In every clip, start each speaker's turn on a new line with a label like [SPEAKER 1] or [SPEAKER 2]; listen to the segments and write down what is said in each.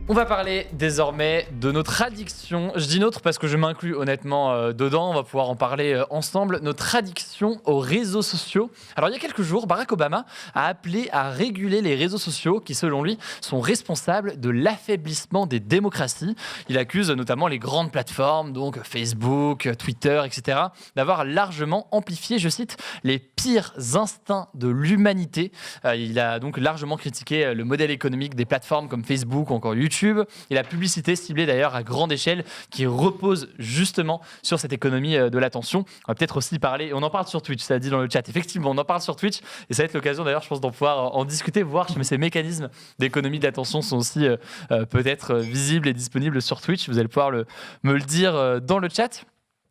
[SPEAKER 1] On va parler désormais de notre addiction. Je dis notre parce que je m'inclus honnêtement dedans. On va pouvoir en parler ensemble. Notre addiction aux réseaux sociaux. Alors il y a quelques jours, Barack Obama a appelé à réguler les réseaux sociaux qui, selon lui, sont responsables de l'affaiblissement des démocraties. Il accuse notamment les grandes plateformes, donc Facebook, Twitter, etc., d'avoir largement amplifié, je cite, les pires instincts de l'humanité. Il a donc largement critiqué le modèle économique des plateformes comme Facebook ou encore YouTube et la publicité ciblée d'ailleurs à grande échelle qui repose justement sur cette économie de l'attention. On va peut-être aussi parler, on en parle sur Twitch, ça a dit dans le chat, effectivement on en parle sur Twitch et ça va être l'occasion d'ailleurs je pense d'en pouvoir en discuter, voir si ces mécanismes d'économie de l'attention sont aussi peut-être visibles et disponibles sur Twitch. Vous allez pouvoir me le dire dans le chat.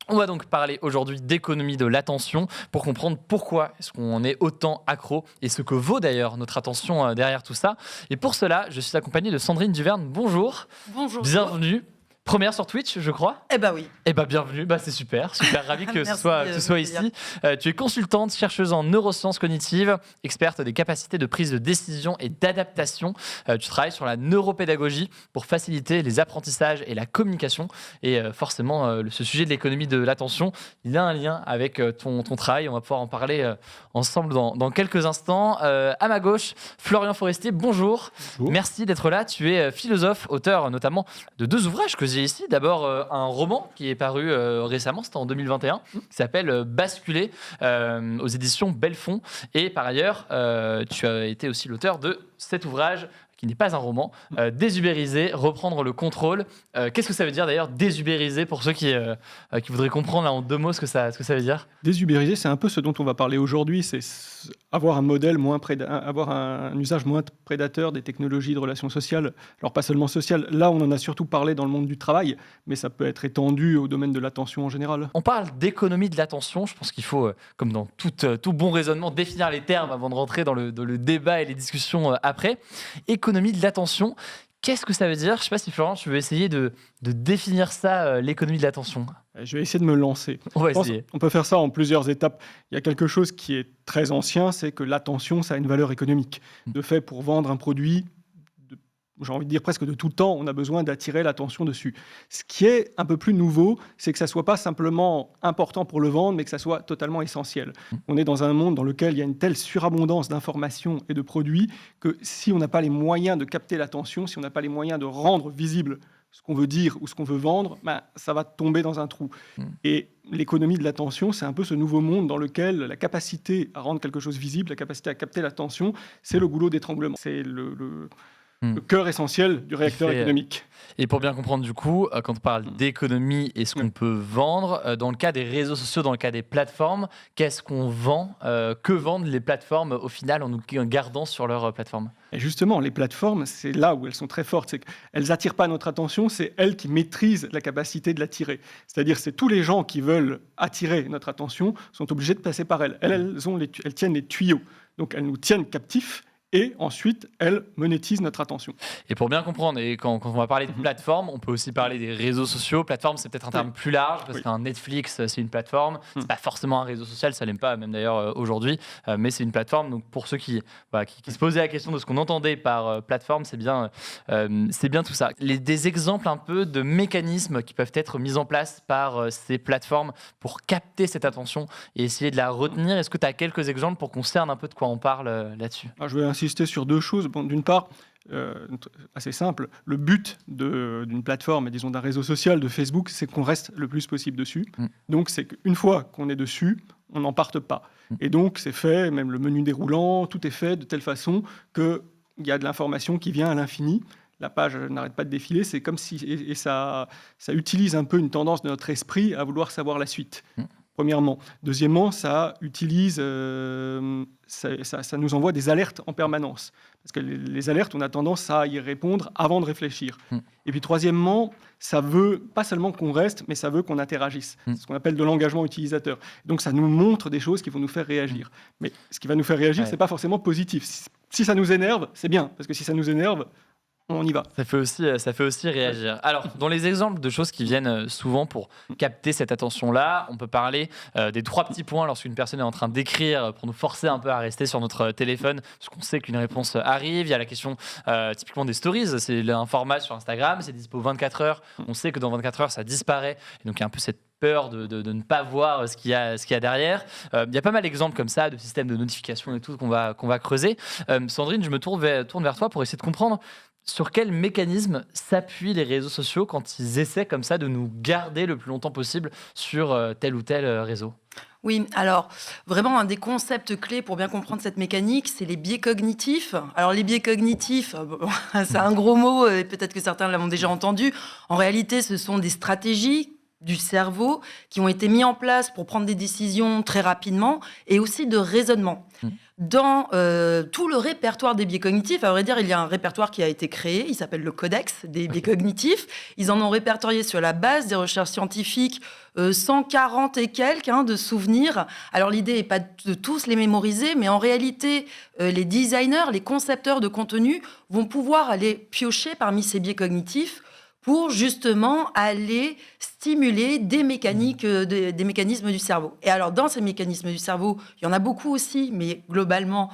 [SPEAKER 1] On va donc parler aujourd'hui d'économie de l'attention pour comprendre pourquoi est-ce qu'on est autant accro et ce que vaut d'ailleurs notre attention derrière tout ça. Et pour cela, je suis accompagné de Sandrine Duverne. Bonjour.
[SPEAKER 2] Bonjour.
[SPEAKER 1] Bienvenue. Première sur Twitch, je crois.
[SPEAKER 2] Eh ben oui.
[SPEAKER 1] Eh ben bienvenue, c'est super, ravi que ce
[SPEAKER 2] Merci,
[SPEAKER 1] soit ici. Tu es consultante, chercheuse en neurosciences cognitives, experte des capacités de prise de décision et d'adaptation. Tu travailles sur la neuropédagogie pour faciliter les apprentissages et la communication. Et forcément, ce sujet de l'économie de l'attention, il a un lien avec ton travail. On va pouvoir en parler ensemble dans quelques instants. À ma gauche, Florian Forestier, bonjour. Merci d'être là. Tu es philosophe, auteur notamment de 2 ouvrages que j'ai ici. D'abord, un roman qui est paru récemment, c'était en 2021, qui s'appelle Basculer, aux éditions Belfond. Et par ailleurs, tu as été aussi l'auteur de cet ouvrage qui n'est pas un roman, Désubériser, reprendre le contrôle. Qu'est-ce que ça veut dire d'ailleurs, désubériser, pour ceux qui voudraient comprendre là, en 2 mots ce que ça veut dire?
[SPEAKER 3] Désubériser, c'est un peu ce dont on va parler aujourd'hui, c'est avoir un modèle avoir un usage moins prédateur des technologies de relations sociales. Alors pas seulement sociales, là on en a surtout parlé dans le monde du travail, mais ça peut être étendu au domaine de l'attention en général.
[SPEAKER 1] On parle d'économie de l'attention, je pense qu'il faut, comme dans tout bon raisonnement, définir les termes avant de rentrer dans le débat et les discussions après. Économie de l'attention, qu'est-ce que ça veut dire? Je ne sais pas si Florent, tu veux essayer de définir ça, l'économie de l'attention.
[SPEAKER 3] Je vais essayer de me lancer.
[SPEAKER 1] On va essayer.
[SPEAKER 3] On peut faire ça en plusieurs étapes. Il y a quelque chose qui est très ancien, c'est que l'attention, ça a une valeur économique. De fait, pour vendre un produit, j'ai envie de dire presque de tout le temps, on a besoin d'attirer l'attention dessus. Ce qui est un peu plus nouveau, c'est que ça ne soit pas simplement important pour le vendre, mais que ça soit totalement essentiel. On est dans un monde dans lequel il y a une telle surabondance d'informations et de produits que si on n'a pas les moyens de capter l'attention, si on n'a pas les moyens de rendre visible ce qu'on veut dire ou ce qu'on veut vendre, ça va tomber dans un trou. Et l'économie de l'attention, c'est un peu ce nouveau monde dans lequel la capacité à rendre quelque chose visible, la capacité à capter l'attention, c'est le goulot d'étranglement. C'est le cœur essentiel du réacteur économique.
[SPEAKER 1] Et pour bien comprendre du coup, quand on parle d'économie et ce qu'on peut vendre, dans le cas des réseaux sociaux, dans le cas des plateformes, qu'est-ce qu'on vend? Que vendent les plateformes au final en nous gardant sur leur plateforme?
[SPEAKER 3] Et justement, les plateformes, c'est là où elles sont très fortes. C'est qu'elles n'attirent pas notre attention, c'est elles qui maîtrisent la capacité de l'attirer. C'est-à-dire c'est tous les gens qui veulent attirer notre attention sont obligés de passer par elles. Elles tiennent les tuyaux. Donc elles nous tiennent captifs. Et ensuite, elles monétisent notre attention.
[SPEAKER 1] Et pour bien comprendre, et quand on va parler de plateforme, on peut aussi parler des réseaux sociaux. Plateforme, c'est peut-être un terme plus large, parce qu'un Netflix, c'est une plateforme. C'est pas forcément un réseau social, ça l'est pas, même d'ailleurs aujourd'hui, mais c'est une plateforme. Donc pour ceux qui se posaient la question de ce qu'on entendait par plateforme, c'est bien tout ça. Des exemples un peu de mécanismes qui peuvent être mis en place par ces plateformes pour capter cette attention et essayer de la retenir. Est-ce que tu as quelques exemples pour qu'on cerne un peu de quoi on parle là-dessus?
[SPEAKER 3] Je vais insister sur 2 choses. Bon, d'une part, assez simple, le but d'une plateforme et disons d'un réseau social de Facebook, c'est qu'on reste le plus possible dessus. Donc c'est qu'une fois qu'on est dessus, on n'en parte pas. Et donc c'est fait, même le menu déroulant, tout est fait de telle façon qu'il y a de l'information qui vient à l'infini. La page n'arrête pas de défiler, c'est comme si... Et ça utilise un peu une tendance de notre esprit à vouloir savoir la suite. Premièrement. Deuxièmement, ça nous envoie des alertes en permanence. Parce que les alertes, on a tendance à y répondre avant de réfléchir. Et puis troisièmement, ça veut pas seulement qu'on reste, mais ça veut qu'on interagisse. C'est ce qu'on appelle de l'engagement utilisateur. Donc ça nous montre des choses qui vont nous faire réagir. Mais ce qui va nous faire réagir, c'est pas forcément positif. Si ça nous énerve, c'est bien. Parce que si ça nous énerve, on y va.
[SPEAKER 1] Ça fait aussi réagir. Alors, dans les exemples de choses qui viennent souvent pour capter cette attention-là, on peut parler des 3 petits points lorsqu'une personne est en train d'écrire pour nous forcer un peu à rester sur notre téléphone, parce qu'on sait qu'une réponse arrive. Il y a la question typiquement des stories. C'est un format sur Instagram, c'est dispo 24 heures. On sait que dans 24 heures, ça disparaît. Et donc, il y a un peu cette peur de ne pas voir ce qu'il y a derrière. Il y a pas mal d'exemples comme ça, de systèmes de notification et tout qu'on va creuser. Sandrine, je me tourne vers toi pour essayer de comprendre sur quel mécanisme s'appuient les réseaux sociaux quand ils essaient comme ça de nous garder le plus longtemps possible sur tel ou tel réseau.
[SPEAKER 2] Oui, alors vraiment un des concepts clés pour bien comprendre cette mécanique, c'est les biais cognitifs. Alors les biais cognitifs, c'est un gros mot et peut-être que certains l'ont déjà entendu. En réalité, ce sont des stratégies du cerveau qui ont été mis en place pour prendre des décisions très rapidement et aussi de raisonnement. Dans tout le répertoire des biais cognitifs, à vrai dire, il y a un répertoire qui a été créé, il s'appelle le Codex des biais cognitifs. Ils en ont répertorié sur la base des recherches scientifiques 140 et quelques de souvenirs. Alors l'idée n'est pas de tous les mémoriser, mais en réalité, les designers, les concepteurs de contenu vont pouvoir aller piocher parmi ces biais cognitifs pour justement aller stimuler des mécanismes du cerveau. Et alors, dans ces mécanismes du cerveau, il y en a beaucoup aussi, mais globalement,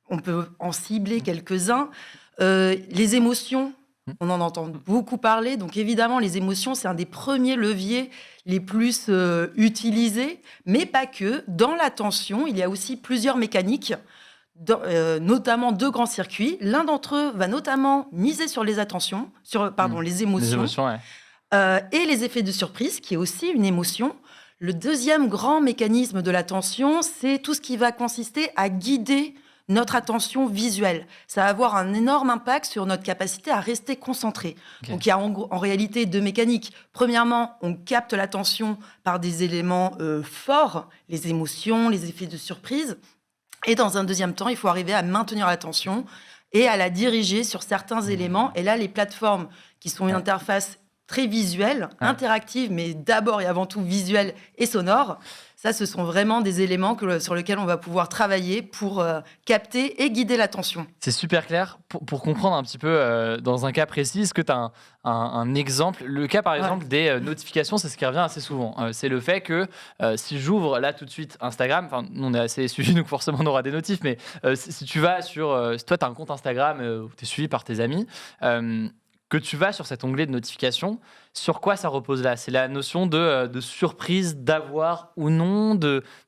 [SPEAKER 2] on peut en cibler quelques-uns. Les émotions, on en entend beaucoup parler. Donc, évidemment, les émotions, c'est un des premiers leviers les plus utilisés, mais pas que. Dans l'attention, il y a aussi plusieurs mécaniques, notamment 2 grands circuits. L'un d'entre eux va notamment miser sur les attentions, les émotions.
[SPEAKER 1] Les émotions, ouais.
[SPEAKER 2] Et les effets de surprise, qui est aussi une émotion. Le deuxième grand mécanisme de l'attention, c'est tout ce qui va consister à guider notre attention visuelle. Ça va avoir un énorme impact sur notre capacité à rester concentré. Okay. Donc il y a en réalité 2 mécaniques. Premièrement, on capte l'attention par des éléments forts, les émotions, les effets de surprise. Et dans un deuxième temps, il faut arriver à maintenir l'attention et à la diriger sur certains éléments. Et là, les plateformes qui sont une interface très visuelle, interactive, mais d'abord et avant tout visuelle et sonore, ça, ce sont vraiment des éléments sur lesquels on va pouvoir travailler pour capter et guider l'attention.
[SPEAKER 1] C'est super clair. Pour comprendre un petit peu, dans un cas précis, est-ce que tu as un exemple ? Le cas, par exemple, des notifications, c'est ce qui revient assez souvent. C'est le fait que si j'ouvre là tout de suite Instagram, nous on est assez suivis, donc forcément on aura des notifs, mais si tu vas sur... si toi, tu as un compte Instagram où tu es suivi par tes amis, que tu vas sur cet onglet de notification, sur quoi ça repose là ? C'est la notion de surprise, d'avoir ou non,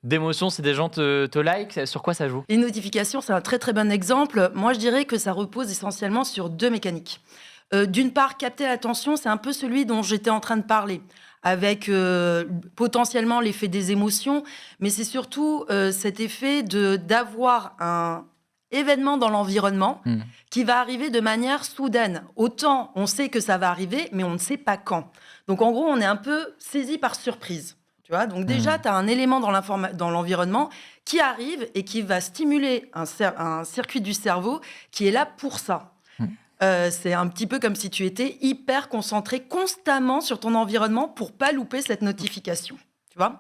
[SPEAKER 1] d'émotion, si des gens te like, sur quoi ça joue ?
[SPEAKER 2] Les notifications, c'est un très très bon exemple. Moi, je dirais que ça repose essentiellement sur 2 mécaniques. D'une part, capter l'attention, c'est un peu celui dont j'étais en train de parler, avec potentiellement l'effet des émotions, mais c'est surtout cet effet d'avoir un événement dans l'environnement qui va arriver de manière soudaine. Autant on sait que ça va arriver, mais on ne sait pas quand. Donc en gros, on est un peu saisi par surprise. Tu vois, donc déjà, tu as un élément dans l'environnement qui arrive et qui va stimuler un circuit du cerveau qui est là pour ça. C'est un petit peu comme si tu étais hyper concentré constamment sur ton environnement pour pas louper cette notification. Tu vois ?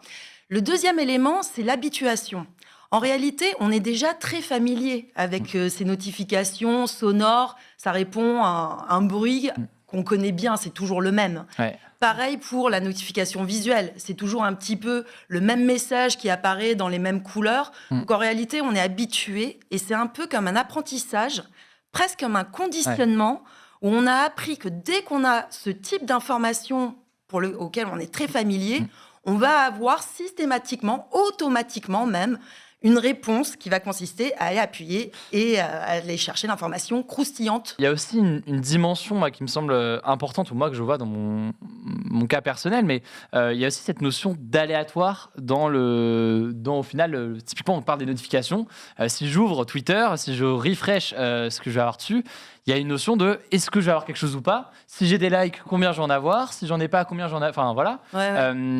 [SPEAKER 2] Le deuxième élément, c'est l'habituation. En réalité, on est déjà très familier avec ces notifications sonores. Ça répond à un bruit qu'on connaît bien, c'est toujours le même.
[SPEAKER 1] Ouais.
[SPEAKER 2] Pareil pour la notification visuelle. C'est toujours un petit peu le même message qui apparaît dans les mêmes couleurs. Donc en réalité, on est habitué et c'est un peu comme un apprentissage, presque comme un conditionnement où on a appris que dès qu'on a ce type d'information auquel on est très familier, on va avoir systématiquement, automatiquement même, une réponse qui va consister à aller appuyer et à aller chercher l'information croustillante.
[SPEAKER 1] Il y a aussi une dimension qui me semble importante, ou moi que je vois dans mon cas personnel, mais il y a aussi cette notion d'aléatoire au final, typiquement on parle des notifications. Si j'ouvre Twitter, si je refresh ce que je vais avoir dessus, il y a une notion de est-ce que je vais avoir quelque chose ou pas ? Si j'ai des likes, combien je vais en avoir ? Si j'en ai pas, combien j'en ai ? Enfin voilà.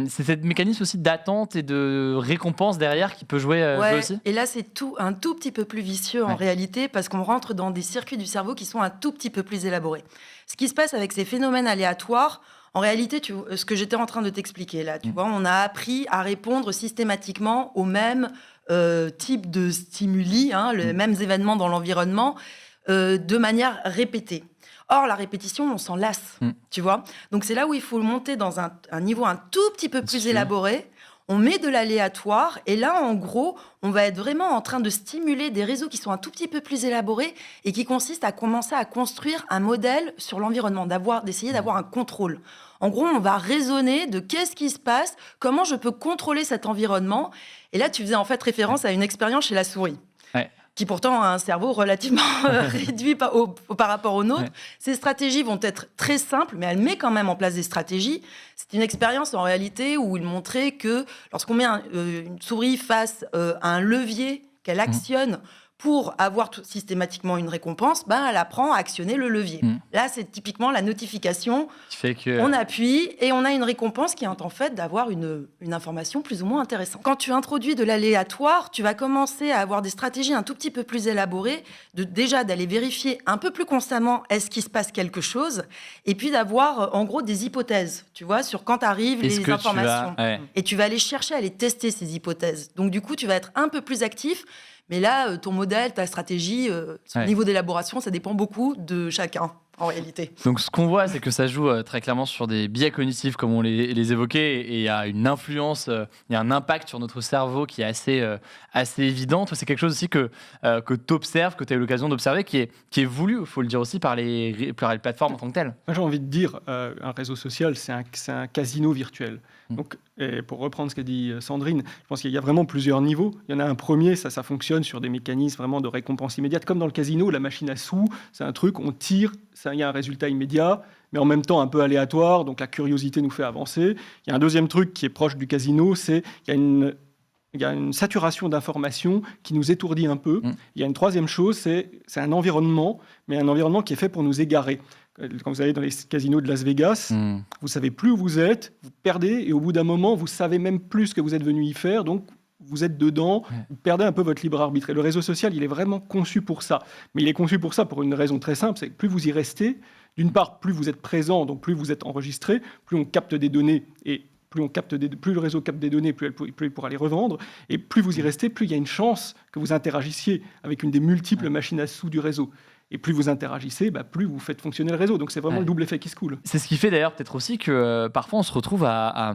[SPEAKER 1] C'est ce mécanisme aussi d'attente et de récompense derrière qui peut jouer aussi.
[SPEAKER 2] Et là, c'est un tout petit peu plus vicieux en réalité parce qu'on rentre dans des circuits du cerveau qui sont un tout petit peu plus élaborés. Ce qui se passe avec ces phénomènes aléatoires, en réalité, ce que j'étais en train de t'expliquer là, tu vois, on a appris à répondre systématiquement aux mêmes types de stimuli, les mêmes événements dans l'environnement. de manière répétée. Or, la répétition, on s'en lasse, tu vois. Donc, c'est là où il faut monter dans un niveau un tout petit peu plus élaboré. On met de l'aléatoire et là, en gros, on va être vraiment en train de stimuler des réseaux qui sont un tout petit peu plus élaborés et qui consistent à commencer à construire un modèle sur l'environnement, d'essayer d'avoir un contrôle. En gros, on va raisonner de qu'est-ce qui se passe, comment je peux contrôler cet environnement. Et là, tu faisais en fait référence à une expérience chez la souris.
[SPEAKER 1] Ouais.
[SPEAKER 2] Qui pourtant a un cerveau relativement réduit par rapport au nôtre. Ouais. Ces stratégies vont être très simples, mais elle met quand même en place des stratégies. C'est une expérience en réalité où il montrait que lorsqu'on met une souris face à un levier qu'elle actionne pour avoir systématiquement une récompense, elle apprend à actionner le levier. Là, c'est typiquement la notification. On appuie et on a une récompense qui est en fait d'avoir une information plus ou moins intéressante. Quand tu introduis de l'aléatoire, tu vas commencer à avoir des stratégies un tout petit peu plus élaborées, déjà d'aller vérifier un peu plus constamment est-ce qu'il se passe quelque chose, et puis d'avoir en gros des hypothèses, tu vois, sur quand arrivent les informations. Et tu vas aller chercher à les tester, ces hypothèses. Donc du coup, tu vas être un peu plus actif. Mais là, ton modèle, ta stratégie, son niveau d'élaboration, ça dépend beaucoup de chacun, en réalité.
[SPEAKER 1] Donc, ce qu'on voit, c'est que ça joue très clairement sur des biais cognitifs, comme on les évoquait, et il y a une influence, il y a un impact sur notre cerveau qui est assez évident. Toi, c'est quelque chose aussi que tu observes, que tu as eu l'occasion d'observer, qui est voulu, il faut le dire aussi, par les plateformes en tant que telles.
[SPEAKER 3] Moi, j'ai envie de dire, un réseau social, c'est un casino virtuel. Donc, et pour reprendre ce qu'a dit Sandrine, je pense qu'il y a vraiment plusieurs niveaux. Il y en a un premier, ça fonctionne sur des mécanismes vraiment de récompense immédiate. Comme dans le casino, la machine à sous, c'est un truc, on tire, il y a un résultat immédiat, mais en même temps un peu aléatoire, donc la curiosité nous fait avancer. Il y a un deuxième truc qui est proche du casino, c'est qu'il y a une saturation d'informations qui nous étourdit un peu. Il y a une troisième chose, c'est un environnement, mais un environnement qui est fait pour nous égarer. Quand vous allez dans les casinos de Las Vegas, vous savez plus où vous êtes, vous perdez, et au bout d'un moment, vous savez même plus ce que vous êtes venu y faire, donc vous êtes dedans, vous perdez un peu votre libre arbitre. Et le réseau social, il est vraiment conçu pour ça. Mais il est conçu pour ça pour une raison très simple, c'est que plus vous y restez, d'une part, plus vous êtes présent, donc plus vous êtes enregistré, plus on capte des données, et plus le réseau capte des données, plus il pourra les revendre, et plus vous y restez, plus il y a une chance que vous interagissiez avec une des multiples machines à sous du réseau. Et plus vous interagissez, plus vous faites fonctionner le réseau. Donc c'est vraiment le double effet qui se coule.
[SPEAKER 1] C'est ce qui fait d'ailleurs peut-être aussi que parfois on se retrouve à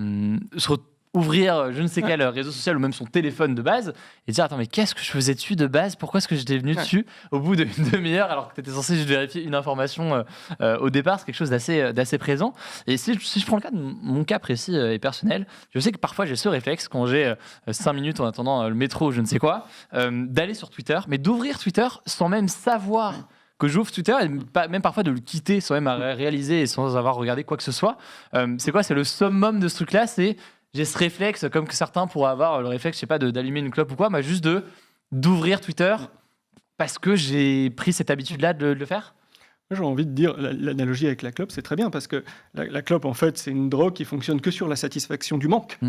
[SPEAKER 1] ouvrir je ne sais quel réseau social ou même son téléphone de base et dire attends mais qu'est-ce que je faisais dessus de base, pourquoi est-ce que j'étais venu dessus au bout d'une demi-heure alors que tu étais censé juste vérifier une information au départ. C'est quelque chose d'assez présent. Et si je prends le cas de mon cas précis et personnel, je sais que parfois j'ai ce réflexe quand j'ai 5 minutes en attendant le métro ou je ne sais quoi, d'aller sur Twitter, mais d'ouvrir Twitter sans même savoir que j'ouvre Twitter et même parfois de le quitter sans même réaliser et sans avoir regardé quoi que ce soit. C'est quoi? C'est le summum de ce truc-là, j'ai ce réflexe, comme que certains pourraient avoir le réflexe, je sais pas, d'allumer une clope ou quoi, mais juste d'ouvrir Twitter parce que j'ai pris cette habitude-là de le faire.
[SPEAKER 3] J'ai envie de dire, l'analogie avec la clope, c'est très bien, parce que la clope, en fait, c'est une drogue qui fonctionne que sur la satisfaction du manque.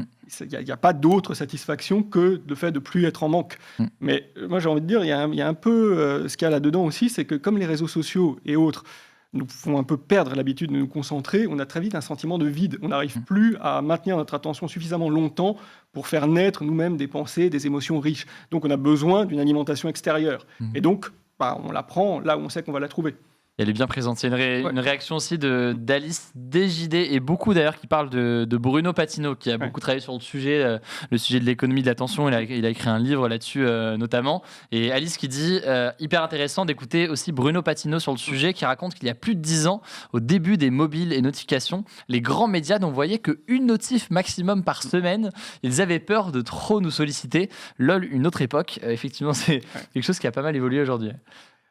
[SPEAKER 3] Il n'y a pas d'autre satisfaction que le fait de ne plus être en manque. Mais moi, j'ai envie de dire, il y a un peu ce qu'il y a là-dedans aussi, c'est que comme les réseaux sociaux et autres nous font un peu perdre l'habitude de nous concentrer, on a très vite un sentiment de vide. On n'arrive plus à maintenir notre attention suffisamment longtemps pour faire naître nous-mêmes des pensées, des émotions riches. Donc on a besoin d'une alimentation extérieure. Et donc, on la prend là où on sait qu'on va la trouver.
[SPEAKER 1] Elle est bien présente. Il y a une réaction aussi d'Alice DJD et beaucoup d'ailleurs qui parle de Bruno Patino qui a beaucoup travaillé sur le sujet de l'économie de l'attention. Il a écrit un livre là-dessus notamment. Et Alice qui dit hyper intéressant d'écouter aussi Bruno Patino sur le sujet qui raconte qu'il y a plus de 10 ans, au début des mobiles et notifications, les grands médias n'envoyaient qu'une notif maximum par semaine. Ils avaient peur de trop nous solliciter. Lol, une autre époque. Effectivement, c'est quelque chose qui a pas mal évolué aujourd'hui.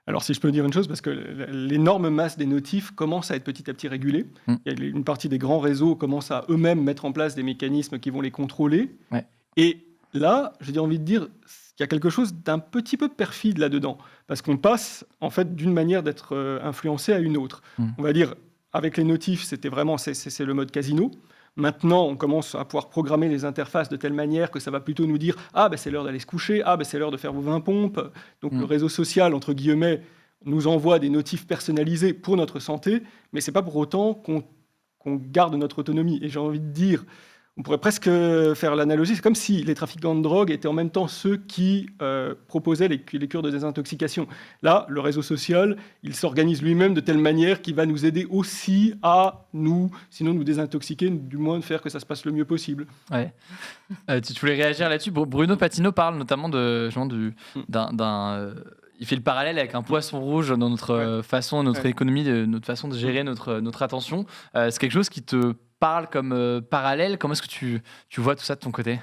[SPEAKER 3] Alors, si je peux dire une chose, parce que l'énorme masse des notifs commence à être petit à petit régulée. Il y a une partie des grands réseaux commencent à eux-mêmes mettre en place des mécanismes qui vont les contrôler. Et là, j'ai envie de dire qu'il y a quelque chose d'un petit peu perfide là-dedans, parce qu'on passe, en fait, d'une manière d'être influencé à une autre. On va dire, avec les notifs, c'était vraiment, c'est le mode casino. Maintenant, on commence à pouvoir programmer les interfaces de telle manière que ça va plutôt nous dire « Ah, c'est l'heure d'aller se coucher. Ah, c'est l'heure de faire vos 20 pompes. » Donc, le réseau social, entre guillemets, nous envoie des notifs personnalisés pour notre santé, mais ce n'est pas pour autant qu'on garde notre autonomie. Et j'ai envie de dire, au On pourrait presque faire l'analogie, c'est comme si les trafiquants de drogue étaient en même temps ceux qui proposaient les cures de désintoxication. Là, le réseau social, il s'organise lui-même de telle manière qu'il va nous aider aussi à sinon nous désintoxiquer, du moins de faire que ça se passe le mieux possible.
[SPEAKER 1] Ouais. Tu voulais réagir là-dessus. Bruno Patino parle notamment il fait le parallèle avec un poisson rouge dans notre façon, notre économie, notre façon de gérer notre attention. C'est quelque chose qui te parle comme parallèle. Comment est-ce que tu vois tout ça de ton côté ?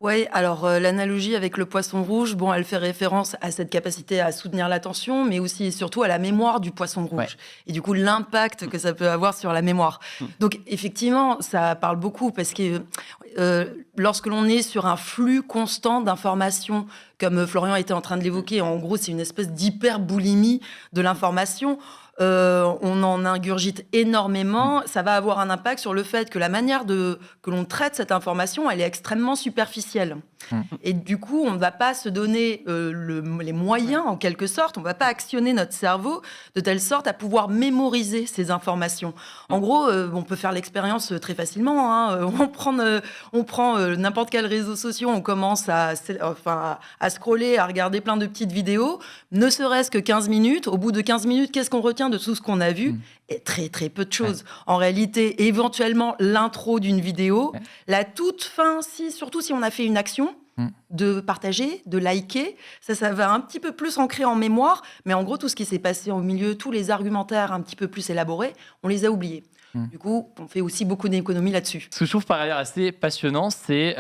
[SPEAKER 2] Oui, alors l'analogie avec le poisson rouge, elle fait référence à cette capacité à soutenir l'attention, mais aussi et surtout à la mémoire du poisson rouge. Ouais. Et du coup, l'impact que ça peut avoir sur la mémoire. Donc, effectivement, ça parle beaucoup parce que lorsque l'on est sur un flux constant d'informations, comme Florian était en train de l'évoquer, en gros, c'est une espèce d'hyperboulimie de l'information. On en ingurgite énormément, ça va avoir un impact sur le fait que la manière que l'on traite cette information, elle est extrêmement superficielle. Et du coup, on ne va pas se donner les moyens, en quelque sorte, on ne va pas actionner notre cerveau de telle sorte à pouvoir mémoriser ces informations. En gros, on peut faire l'expérience très facilement. On prend n'importe quel réseau social, on commence à scroller, à regarder plein de petites vidéos, ne serait-ce que 15 minutes. Au bout de 15 minutes, qu'est-ce qu'on retient de tout ce qu'on a vu ? Et très, très peu de choses. Ouais. En réalité, éventuellement, l'intro d'une vidéo, la toute fin, surtout si on a fait une action, de partager, de liker, ça va un petit peu plus ancrer en mémoire, mais en gros, tout ce qui s'est passé au milieu, tous les argumentaires un petit peu plus élaborés, on les a oubliés. Du coup, on fait aussi beaucoup d'économies là-dessus.
[SPEAKER 1] Ce que je trouve par ailleurs assez passionnant, c'est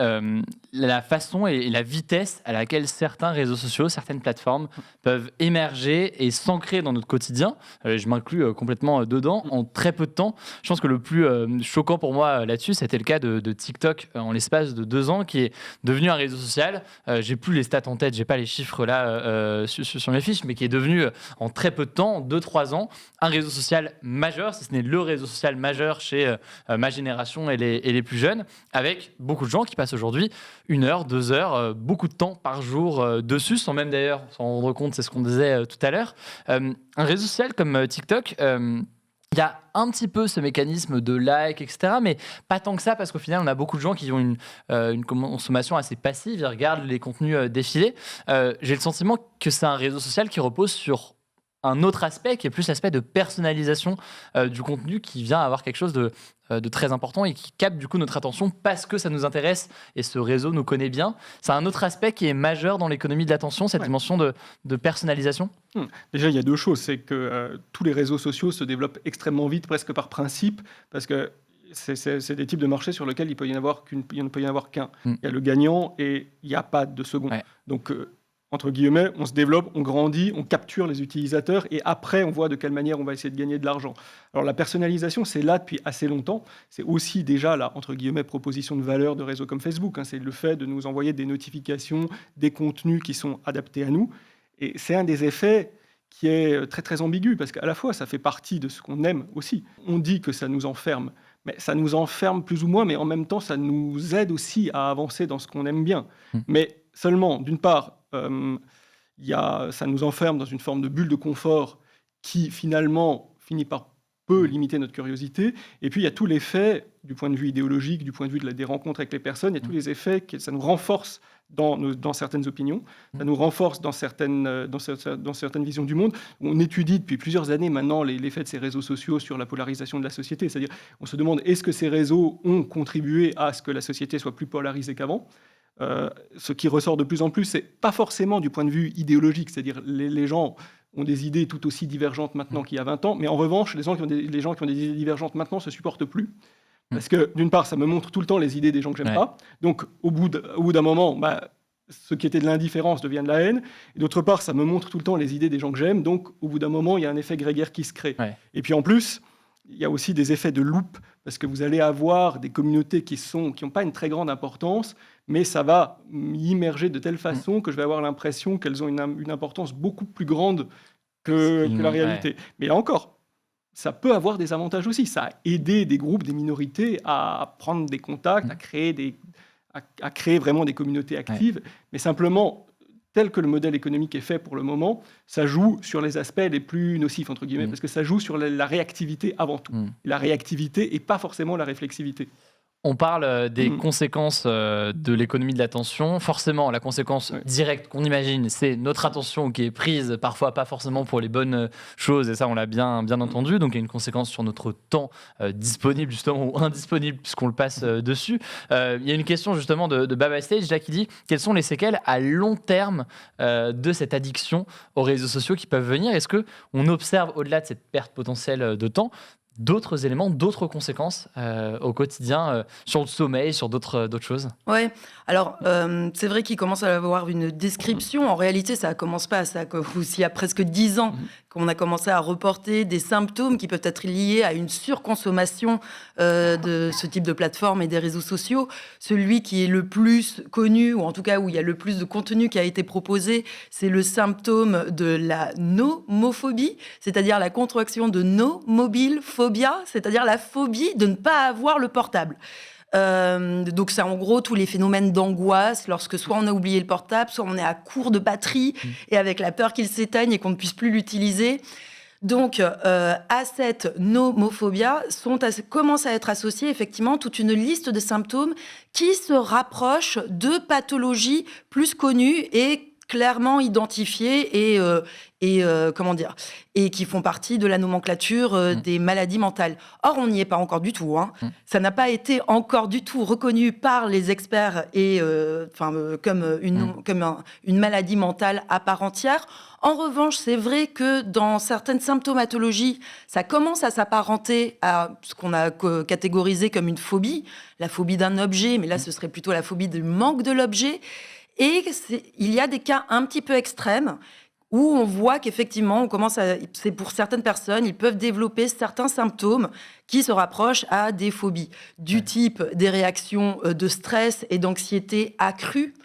[SPEAKER 1] la façon et la vitesse à laquelle certains réseaux sociaux, certaines plateformes peuvent émerger et s'ancrer dans notre quotidien. Je m'inclus complètement dedans en très peu de temps. Je pense que le plus choquant pour moi là-dessus, c'était le cas de TikTok en l'espace de 2 ans, qui est devenu un réseau social. J'ai plus les stats en tête, j'ai pas les chiffres là sur mes fiches, mais qui est devenu en très peu de temps, en 2-3 ans, un réseau social majeur, si ce n'est le réseau social majeur chez ma génération et les plus jeunes, avec beaucoup de gens qui passent aujourd'hui 1 heure, 2 heures, beaucoup de temps par jour dessus, sans même d'ailleurs s'en rendre compte, c'est ce qu'on disait tout à l'heure. Un réseau social comme TikTok, il y a un petit peu ce mécanisme de like, etc., mais pas tant que ça, parce qu'au final, on a beaucoup de gens qui ont une consommation assez passive, ils regardent les contenus défiler. J'ai le sentiment que c'est un réseau social qui repose sur un autre aspect qui est plus l'aspect de personnalisation du contenu, qui vient avoir quelque chose de très important et qui capte du coup notre attention parce que ça nous intéresse et ce réseau nous connaît bien. C'est un autre aspect qui est majeur dans l'économie de l'attention, cette dimension de personnalisation.
[SPEAKER 3] Déjà, il y a 2 choses. C'est que tous les réseaux sociaux se développent extrêmement vite, presque par principe, parce que c'est des types de marchés sur lesquels il ne peut y en avoir qu'un. Il y a le gagnant et il n'y a pas de second. Ouais. Donc, entre guillemets, on se développe, on grandit, on capture les utilisateurs et après, on voit de quelle manière on va essayer de gagner de l'argent. Alors, la personnalisation, c'est là depuis assez longtemps. C'est aussi déjà la, entre guillemets, proposition de valeur de réseaux comme Facebook. C'est le fait de nous envoyer des notifications, des contenus qui sont adaptés à nous. Et c'est un des effets qui est très, très ambigu parce qu'à la fois, ça fait partie de ce qu'on aime aussi. On dit que ça nous enferme, mais ça nous enferme plus ou moins, mais en même temps, ça nous aide aussi à avancer dans ce qu'on aime bien. Mais seulement, d'une part, ça nous enferme dans une forme de bulle de confort qui, finalement, finit par peu limiter notre curiosité. Et puis, il y a tous les effets, du point de vue idéologique, du point de vue des rencontres avec les personnes, il y a tous les effets que ça nous renforce dans certaines opinions, ça nous renforce dans certaines visions du monde. On étudie depuis plusieurs années maintenant l'effet de ces réseaux sociaux sur la polarisation de la société. C'est-à-dire, on se demande, est-ce que ces réseaux ont contribué à ce que la société soit plus polarisée qu'avant ? Ce qui ressort de plus en plus, c'est pas forcément du point de vue idéologique, c'est-à-dire les gens ont des idées tout aussi divergentes maintenant qu'il y a 20 ans, mais en revanche, les gens qui ont des idées divergentes maintenant ne se supportent plus. Parce que, d'une part, ça me montre tout le temps les idées des gens que j'aime pas. Donc, au bout d'un moment, ce qui était de l'indifférence devient de la haine. Et d'autre part, ça me montre tout le temps les idées des gens que j'aime. Donc, au bout d'un moment, il y a un effet grégaire qui se crée. Et puis, en plus, il y a aussi des effets de loupe, parce que vous allez avoir des communautés qui n'ont pas une très grande importance, mais ça va immerger de telle façon que je vais avoir l'impression qu'elles ont une importance beaucoup plus grande que la réalité. Mais là encore, ça peut avoir des avantages aussi. Ça a aidé des groupes, des minorités à prendre des contacts, à créer vraiment des communautés actives. Mais simplement, tel que le modèle économique est fait pour le moment, ça joue sur les aspects les plus nocifs, entre guillemets, parce que ça joue sur la réactivité avant tout. La réactivité et pas forcément la réflexivité.
[SPEAKER 1] On parle des conséquences de l'économie de l'attention. Forcément, la conséquence directe qu'on imagine, c'est notre attention qui est prise, parfois pas forcément pour les bonnes choses, et ça, on l'a bien entendu. Donc, il y a une conséquence sur notre temps disponible, justement, ou indisponible, puisqu'on le passe dessus. Il y a une question, justement, de Baba Stage, là, qui dit « Quelles sont les séquelles à long terme de cette addiction aux réseaux sociaux qui peuvent venir ?» Est-ce qu'on observe, au-delà de cette perte potentielle de temps, d'autres éléments, d'autres conséquences au quotidien, sur le sommeil, sur d'autres choses?
[SPEAKER 2] Ouais, alors c'est vrai qu'il commence à avoir une description. En réalité, ça ne commence pas à ça. Il y a presque 10 ans qu'on a commencé à reporter des symptômes qui peuvent être liés à une surconsommation de ce type de plateforme et des réseaux sociaux. Celui qui est le plus connu, ou en tout cas où il y a le plus de contenu qui a été proposé, c'est le symptôme de la nomophobie, c'est-à-dire la contraction de no mobile phobia, c'est-à-dire la phobie de ne pas avoir le portable. Donc c'est en gros tous les phénomènes d'angoisse lorsque soit on a oublié le portable, soit on est à court de batterie et avec la peur qu'il s'éteigne et qu'on ne puisse plus l'utiliser. Donc à cette nomophobia commence à être associée effectivement toute une liste de symptômes qui se rapprochent de pathologies plus connues et clairement identifiées et qui font partie de la nomenclature des maladies mentales. Or, on n'y est pas encore du tout. Ça n'a pas été encore du tout reconnu par les experts comme une maladie mentale à part entière. En revanche, c'est vrai que dans certaines symptomatologies, ça commence à s'apparenter à ce qu'on a catégorisé comme une phobie, la phobie d'un objet, mais là, ce serait plutôt la phobie du manque de l'objet. Et il y a des cas un petit peu extrêmes où on voit qu'effectivement, c'est pour certaines personnes, ils peuvent développer certains symptômes qui se rapprochent à des phobies, du type des réactions de stress et d'anxiété accrues,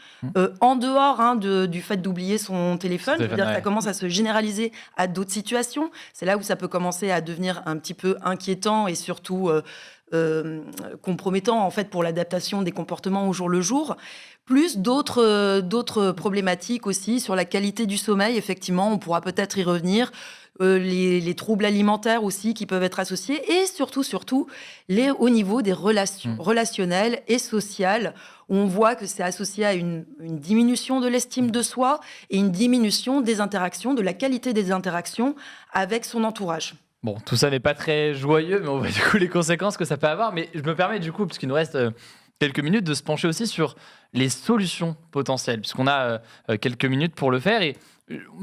[SPEAKER 2] en dehors du fait d'oublier son téléphone. Je veux dire, ça commence à se généraliser à d'autres situations. C'est là où ça peut commencer à devenir un petit peu inquiétant et surtout compromettant en fait pour l'adaptation des comportements au jour le jour. Plus d'autres problématiques aussi sur la qualité du sommeil. Effectivement, on pourra peut-être y revenir. Les troubles alimentaires aussi qui peuvent être associés et surtout au niveau des relations relationnelles et sociales où on voit que c'est associé à une diminution de l'estime de soi et une diminution des interactions, de la qualité des interactions avec son entourage.
[SPEAKER 1] Bon, tout ça n'est pas très joyeux, mais on voit du coup les conséquences que ça peut avoir. Mais je me permets du coup, puisqu'il nous reste quelques minutes, de se pencher aussi sur les solutions potentielles, puisqu'on a quelques minutes pour le faire. Et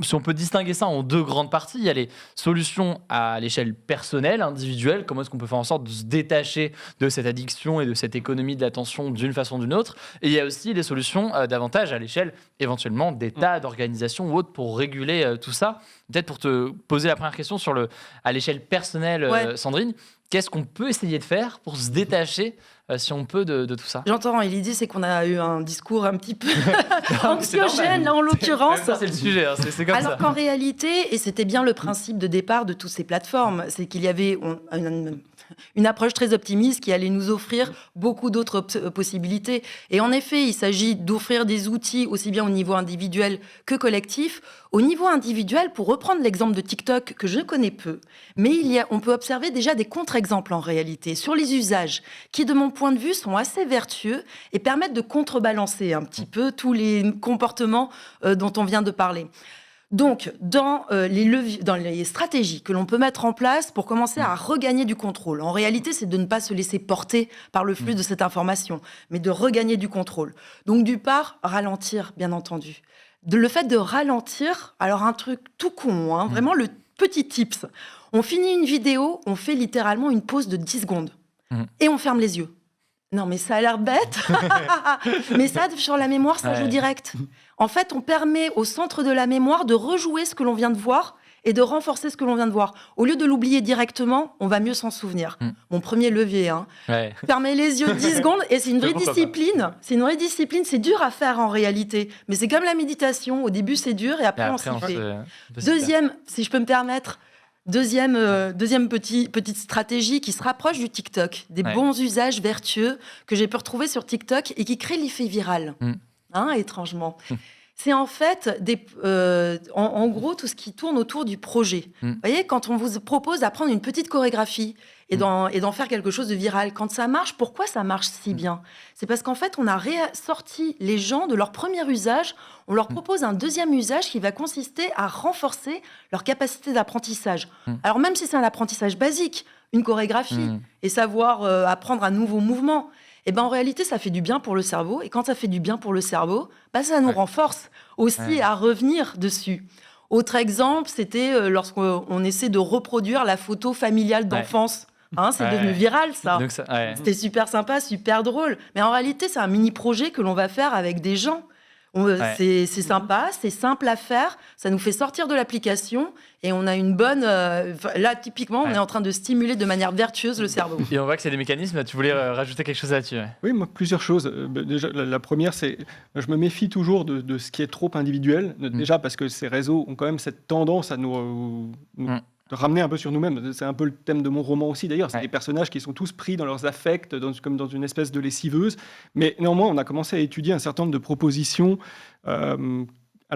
[SPEAKER 1] si on peut distinguer ça en deux grandes parties, il y a les solutions à l'échelle personnelle, individuelle, comment est-ce qu'on peut faire en sorte de se détacher de cette addiction et de cette économie de l'attention d'une façon ou d'une autre. Et il y a aussi les solutions davantage à l'échelle éventuellement d'État, d'organisation ou autre pour réguler tout ça. Peut-être pour te poser la première question à l'échelle personnelle, Sandrine, qu'est-ce qu'on peut essayer de faire pour se détacher, si on peut, de tout ça?
[SPEAKER 2] J'entends, et l'idée, c'est qu'on a eu un discours un petit peu anxiogène, là, en l'occurrence.
[SPEAKER 1] C'est le sujet, hein, c'est comme ça.
[SPEAKER 2] Alors qu'en réalité, et c'était bien le principe de départ de toutes ces plateformes, c'est qu'il y avait une approche très optimiste qui allait nous offrir beaucoup d'autres possibilités. Et en effet, il s'agit d'offrir des outils aussi bien au niveau individuel que collectif. Au niveau individuel, pour reprendre l'exemple de TikTok, que je connais peu, mais on peut observer déjà des contre-exemples en réalité sur les usages qui, de mon point de vue, sont assez vertueux et permettent de contrebalancer un petit peu tous les comportements dont on vient de parler. Donc, dans les stratégies que l'on peut mettre en place pour commencer à regagner du contrôle, en réalité, c'est de ne pas se laisser porter par le flux de cette information, mais de regagner du contrôle. Donc, d'une part, ralentir, bien entendu. Le fait de ralentir, alors un truc tout con, vraiment le petit tips. On finit une vidéo, on fait littéralement une pause de 10 secondes et on ferme les yeux. Non, mais ça a l'air bête. Mais ça, sur la mémoire, ça joue direct. En fait, on permet au centre de la mémoire de rejouer ce que l'on vient de voir et de renforcer ce que l'on vient de voir. Au lieu de l'oublier directement, on va mieux s'en souvenir. Mon premier levier, fermer les yeux 10 secondes, et c'est une vraie discipline. C'est une vraie discipline, c'est dur à faire en réalité. Mais c'est comme la méditation, au début c'est dur et après on s'y fait. Deuxième, si je peux me permettre, deuxième petite stratégie qui se rapproche du TikTok, des bons usages vertueux que j'ai pu retrouver sur TikTok et qui créent l'effet viral, étrangement. C'est en fait, en gros, tout ce qui tourne autour du projet. Vous voyez, quand on vous propose d'apprendre une petite chorégraphie et d'en faire quelque chose de viral, quand ça marche, pourquoi ça marche si bien? C'est parce qu'en fait, on a sorti les gens de leur premier usage, on leur propose un deuxième usage qui va consister à renforcer leur capacité d'apprentissage. Alors même si c'est un apprentissage basique, une chorégraphie, et savoir apprendre un nouveau mouvement, et ben en réalité, ça fait du bien pour le cerveau. Et quand ça fait du bien pour le cerveau, ça nous renforce aussi à revenir dessus. Autre exemple, c'était lorsqu'on essaie de reproduire la photo familiale d'enfance. C'est devenu viral, ça.
[SPEAKER 1] Donc
[SPEAKER 2] C'était super sympa, super drôle. Mais en réalité, c'est un mini-projet que l'on va faire avec des gens. C'est sympa, c'est simple à faire, ça nous fait sortir de l'application et on a une bonne... là, typiquement, on est en train de stimuler de manière vertueuse le cerveau.
[SPEAKER 1] Et on voit que c'est des mécanismes. Tu voulais rajouter quelque chose là-dessus?
[SPEAKER 3] Oui, moi, plusieurs choses. Déjà, la première, c'est je me méfie toujours de ce qui est trop individuel. Déjà parce que ces réseaux ont quand même cette tendance à nous ramener un peu sur nous-mêmes. C'est un peu le thème de mon roman aussi, d'ailleurs. C'est des personnages qui sont tous pris dans leurs affects, comme dans une espèce de lessiveuse. Mais néanmoins, on a commencé à étudier un certain nombre de propositions, à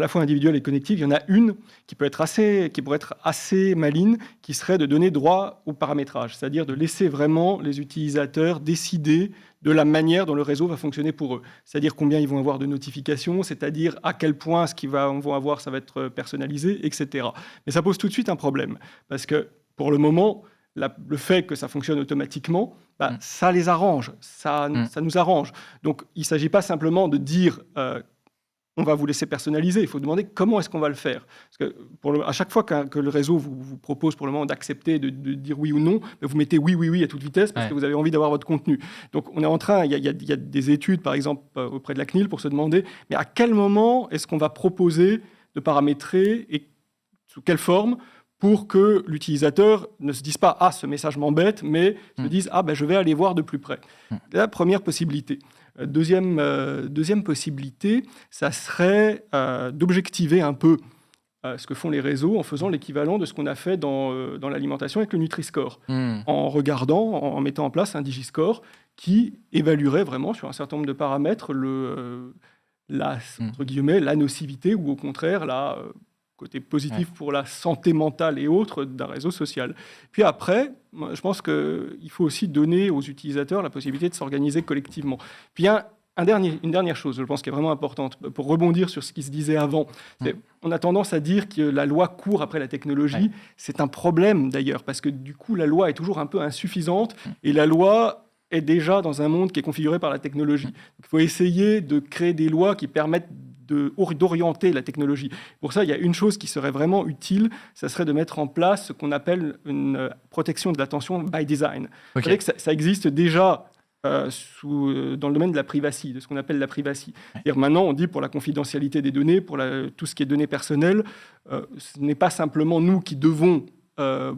[SPEAKER 3] la fois individuelles et collectives. Il y en a une qui pourrait être assez maligne, qui serait de donner droit au paramétrage, c'est-à-dire de laisser vraiment les utilisateurs décider de la manière dont le réseau va fonctionner pour eux. C'est-à-dire combien ils vont avoir de notifications, c'est-à-dire à quel point ce qu'ils vont avoir, ça va être personnalisé, etc. Mais ça pose tout de suite un problème, parce que pour le moment, le fait que ça fonctionne automatiquement, ça les arrange, ça nous arrange. Donc il ne s'agit pas simplement de dire on va vous laisser personnaliser, il faut demander comment est-ce qu'on va le faire. Parce que à chaque fois que le réseau vous propose pour le moment d'accepter, de dire oui ou non, vous mettez oui à toute vitesse parce que vous avez envie d'avoir votre contenu. Donc on est en train, il y a des études par exemple auprès de la CNIL pour se demander mais à quel moment est-ce qu'on va proposer de paramétrer et sous quelle forme pour que l'utilisateur ne se dise pas « Ah, ce message m'embête », mais se dise « Ah, je vais aller voir de plus près ». La première possibilité. Deuxième possibilité, ça serait d'objectiver un peu ce que font les réseaux en faisant l'équivalent de ce qu'on a fait dans l'alimentation avec le Nutri-Score, en regardant, en mettant en place un Digiscore qui évaluerait vraiment sur un certain nombre de paramètres entre guillemets, la nocivité ou au contraire la côté positif pour la santé mentale et autres d'un réseau social. Puis après, je pense qu'il faut aussi donner aux utilisateurs la possibilité de s'organiser collectivement. Puis il y a une dernière chose, je pense, qui est vraiment importante, pour rebondir sur ce qui se disait avant. On a tendance à dire que la loi court après la technologie. C'est un problème d'ailleurs, parce que du coup, la loi est toujours un peu insuffisante, et la loi est déjà dans un monde qui est configuré par la technologie. Donc, il faut essayer de créer des lois qui permettent d'orienter la technologie. Pour ça, il y a une chose qui serait vraiment utile, ça serait de mettre en place ce qu'on appelle une protection de l'attention by design. Vous savez que ça existe déjà dans le domaine de la privacy, de ce qu'on appelle la privacy. C'est-à-dire maintenant, on dit pour la confidentialité des données, pour tout ce qui est données personnelles, ce n'est pas simplement nous qui devons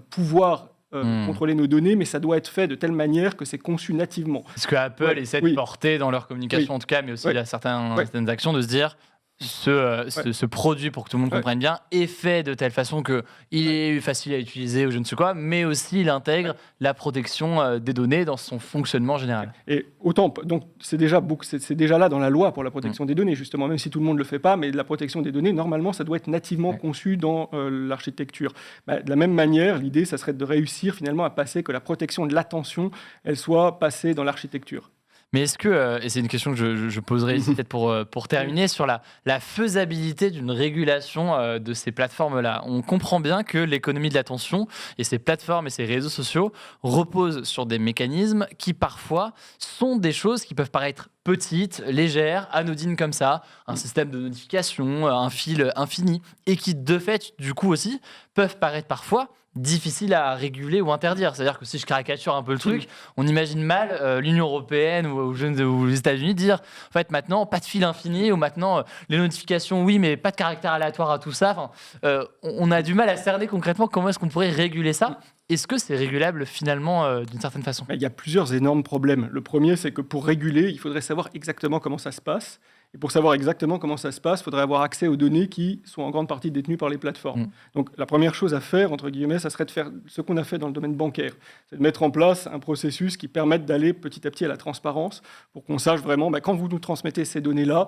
[SPEAKER 3] pouvoir contrôler nos données, mais ça doit être fait de telle manière que c'est conçu nativement.
[SPEAKER 1] Ce que Apple essaie de porter dans leur communication, en tout cas, mais aussi certaines actions, de se dire ce produit, pour que tout le monde comprenne bien, est fait de telle façon qu'il est facile à utiliser ou je ne sais quoi, mais aussi il intègre la protection des données dans son fonctionnement général.
[SPEAKER 3] Et donc c'est déjà là dans la loi pour la protection des données, justement, même si tout le monde ne le fait pas, mais la protection des données, normalement, ça doit être nativement conçu dans l'architecture. De la même manière, l'idée, ça serait de réussir finalement à passer que la protection de l'attention, elle soit passée dans l'architecture.
[SPEAKER 1] Mais est-ce que, et c'est une question que je poserai ici peut-être pour terminer, sur la faisabilité d'une régulation de ces plateformes-là. On comprend bien que l'économie de l'attention et ces plateformes et ces réseaux sociaux reposent sur des mécanismes qui parfois sont des choses qui peuvent paraître petites, légères, anodines comme ça, un système de notification, un fil infini, et qui de fait, du coup aussi, peuvent paraître parfois difficile à réguler ou interdire. C'est-à-dire que si je caricature un peu le truc, on imagine mal l'Union européenne ou les États-Unis dire en fait maintenant pas de fil infini ou maintenant les notifications oui mais pas de caractère aléatoire à tout ça. On a du mal à cerner concrètement comment est-ce qu'on pourrait réguler ça. Est-ce que c'est régulable finalement d'une certaine façon ?
[SPEAKER 3] Il y a plusieurs énormes problèmes. Le premier, c'est que pour réguler, il faudrait savoir exactement comment ça se passe. Et pour savoir exactement comment ça se passe, il faudrait avoir accès aux données qui sont en grande partie détenues par les plateformes. Donc la première chose à faire, entre guillemets, ça serait de faire ce qu'on a fait dans le domaine bancaire. C'est de mettre en place un processus qui permette d'aller petit à petit à la transparence pour qu'on sache vraiment, quand vous nous transmettez ces données-là,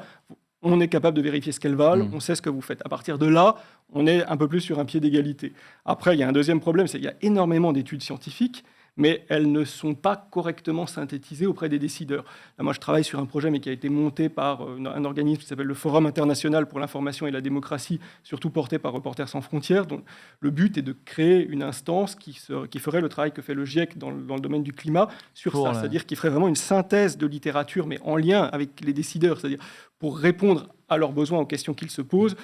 [SPEAKER 3] on est capable de vérifier ce qu'elles valent, on sait ce que vous faites. À partir de là, on est un peu plus sur un pied d'égalité. Après, il y a un deuxième problème, c'est qu'il y a énormément d'études scientifiques, mais elles ne sont pas correctement synthétisées auprès des décideurs. Là, moi, je travaille sur un projet mais qui a été monté par un organisme qui s'appelle le Forum international pour l'information et la démocratie, surtout porté par Reporters sans frontières. Donc, le but est de créer une instance qui ferait le travail que fait le GIEC dans le domaine du climat sur ça, c'est-à-dire qui ferait vraiment une synthèse de littérature, mais en lien avec les décideurs, c'est-à-dire pour répondre à leurs besoins, aux questions qu'ils se posent,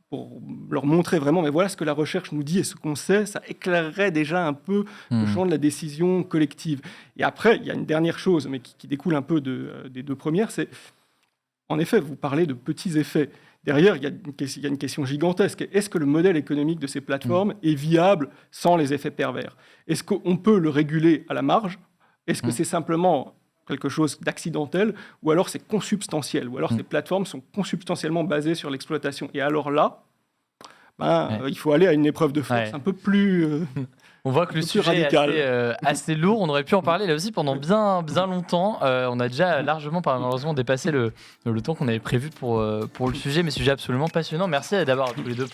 [SPEAKER 3] pour leur montrer vraiment, mais voilà ce que la recherche nous dit et ce qu'on sait, ça éclairerait déjà un peu le champ de la décision collective. Et après, il y a une dernière chose, mais qui découle un peu des deux premières, c'est, en effet, vous parlez de petits effets. Derrière, il y a une question gigantesque. Est-ce que le modèle économique de ces plateformes est viable sans les effets pervers ? Est-ce qu'on peut le réguler à la marge ? Est-ce que c'est simplement quelque chose d'accidentel, ou alors c'est consubstantiel, ou alors ces plateformes sont consubstantiellement basées sur l'exploitation. Et alors là, il faut aller à une épreuve de force un peu plus
[SPEAKER 1] on voit que le sujet est assez lourd. On aurait pu en parler là aussi pendant bien longtemps. On a déjà largement, malheureusement, dépassé le temps qu'on avait prévu pour le sujet, mais sujet absolument passionnant. Merci d'avoir tous les deux.